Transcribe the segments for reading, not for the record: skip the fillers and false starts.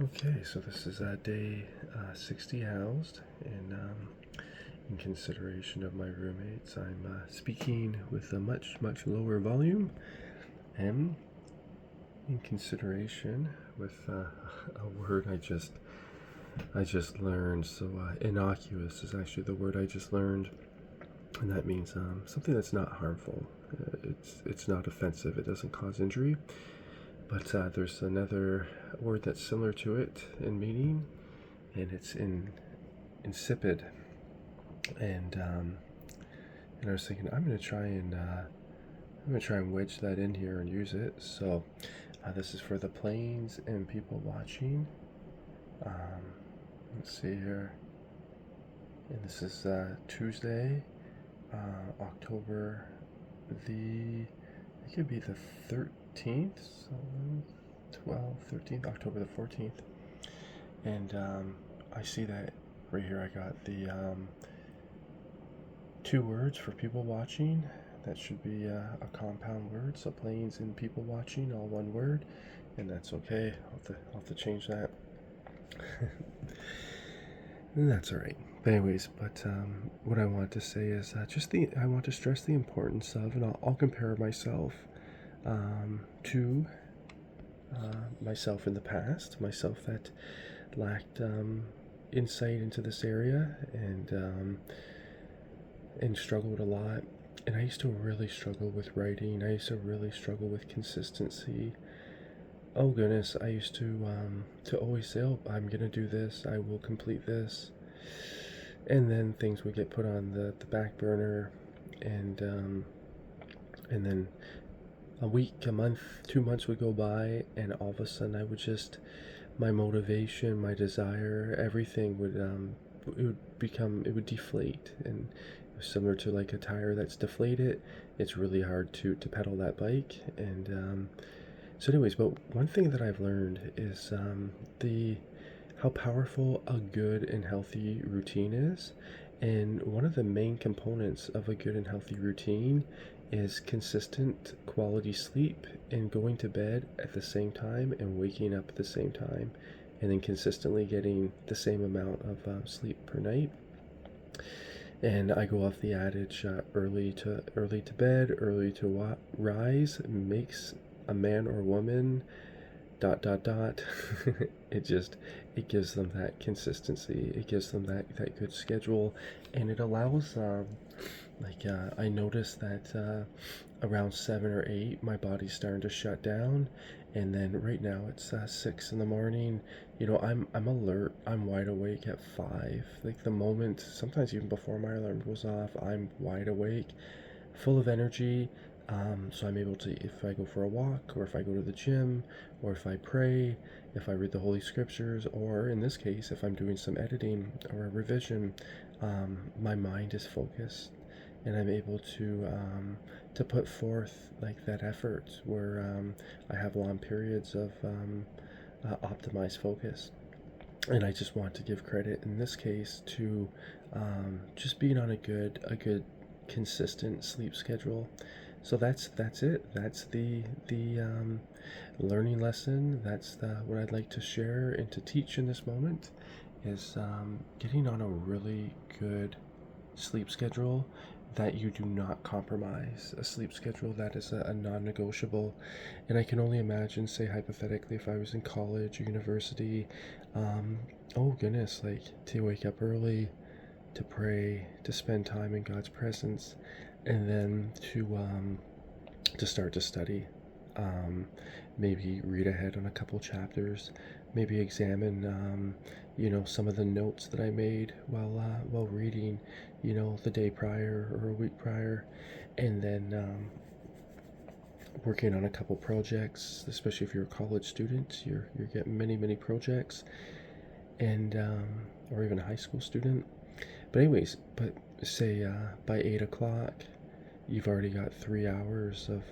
Okay, so this is day 60 housed, and in consideration of my roommates, I'm speaking with a much lower volume, and in consideration with a word I just learned. So innocuous is actually the word I just learned, and that means something that's not harmful. It's not offensive. It doesn't cause injury. But there's another word that's similar to it in meaning, and it's insipid. And I was thinking I'm gonna try and wedge that in here and use it. So this is for the planes and people watching. Um, let's see here, and this is Tuesday, October the it could be the 13th, so 12, 13th, October the 14th. And I see that right here. I got the two words for people watching. That should be a compound word. So planes and people watching, all one word, and that's okay. I'll have to change that. And that's all right. But anyways, what I want to say is I want to stress the importance of, and I'll compare myself to myself in the past, myself that lacked insight into this area and struggled a lot. And I used to really struggle with writing. I used to really struggle with consistency. Oh goodness, I used to always say, "Oh, I'm gonna do this. I will complete this," and then things would get put on the back burner, and and then a week, a month, 2 months would go by, and all of a sudden my motivation, my desire, everything would deflate, and it was similar to like a tire that's deflated. It's really hard to pedal that bike, and so anyways, but one thing that I've learned is the how powerful a good and healthy routine is. And one of the main components of a good and healthy routine is consistent quality sleep and going to bed at the same time and waking up at the same time, and then consistently getting the same amount of sleep per night. And I go off the adage, early to bed, early to rise makes a man or woman dot dot dot. it just it gives them that consistency. It gives them that good schedule, and it allows I noticed that around 7 or 8 my body's starting to shut down, and then right now it's 6 in the morning. I'm alert. I'm wide awake at 5. Like the moment, sometimes even before my alarm goes off, I'm wide awake, full of energy. So I'm able to, if I go for a walk, or if I go to the gym, or if I pray, if I read the Holy Scriptures, or in this case, if I'm doing some editing or a revision, my mind is focused, and I'm able to put forth like that effort where I have long periods of optimized focus. And I just want to give credit in this case to just being on a good consistent sleep schedule. So that's it. That's the learning lesson. That's what I'd like to share and to teach in this moment is getting on a really good sleep schedule that you do not compromise, a sleep schedule that is a non-negotiable. And I can only imagine, say hypothetically, if I was in college or university, um, oh goodness, like to wake up early, to pray, to spend time in God's presence, and then to start to study. Um, Maybe read ahead on a couple chapters. Maybe examine, some of the notes that I made while reading, the day prior or a week prior, and then working on a couple projects. Especially if you're a college student, you're getting many projects, and or even a high school student. But anyways, but say by 8 o'clock, you've already got 3 hours of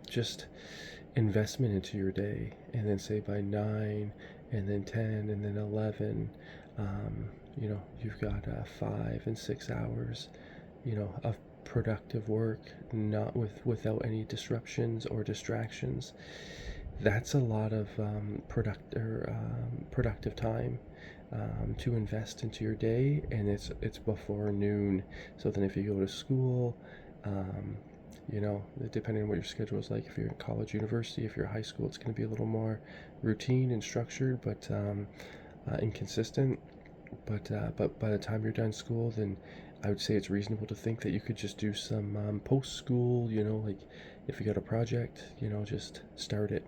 just investment into your day, and then say by 9, and then 10, and then 11, you've got 5 and 6 hours, of productive work, not without any disruptions or distractions. That's a lot of productive time to invest into your day, and it's before noon. So then if you go to school, um, depending on what your schedule is like, if you're in college, university, if you're high school, it's going to be a little more routine and structured, but inconsistent. But by the time you're done school, then I would say it's reasonable to think that you could just do some post school. Like if you got a project, just start it.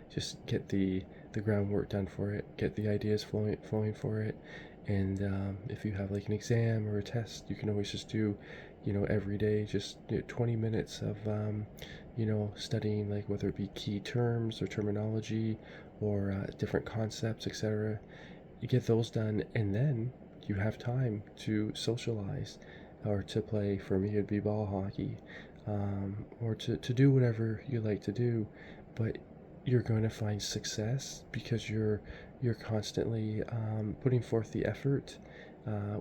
Just get the groundwork done for it, get the ideas flowing for it, and if you have like an exam or a test, you can always just do, every day, just 20 minutes of studying, like whether it be key terms or terminology or different concepts, etc. You get those done, and then you have time to socialize or to play. For me, it'd be ball hockey, or to do whatever you like to do. But you're going to find success because you're constantly putting forth the effort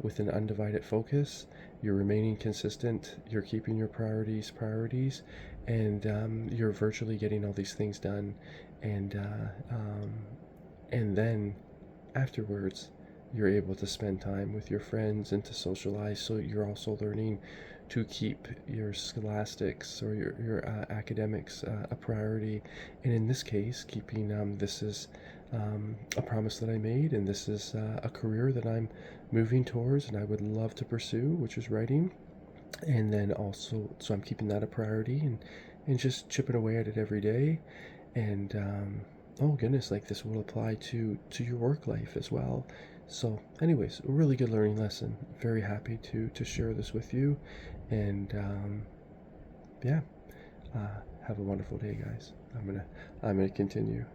with an undivided focus. You're remaining consistent. You're keeping your priorities, and you're virtually getting all these things done. And and then afterwards, you're able to spend time with your friends and to socialize. So you're also learning to keep your scholastics or your academics a priority. And in this case, keeping this is a promise that I made, and this is a career that I'm moving towards and I would love to pursue, which is writing. And then also, so I'm keeping that a priority, and just chipping away at it every day. And oh goodness, like this will apply to your work life as well. So anyways, a really good learning lesson. Very happy to share this with you. And yeah, have a wonderful day, guys. I'm gonna continue.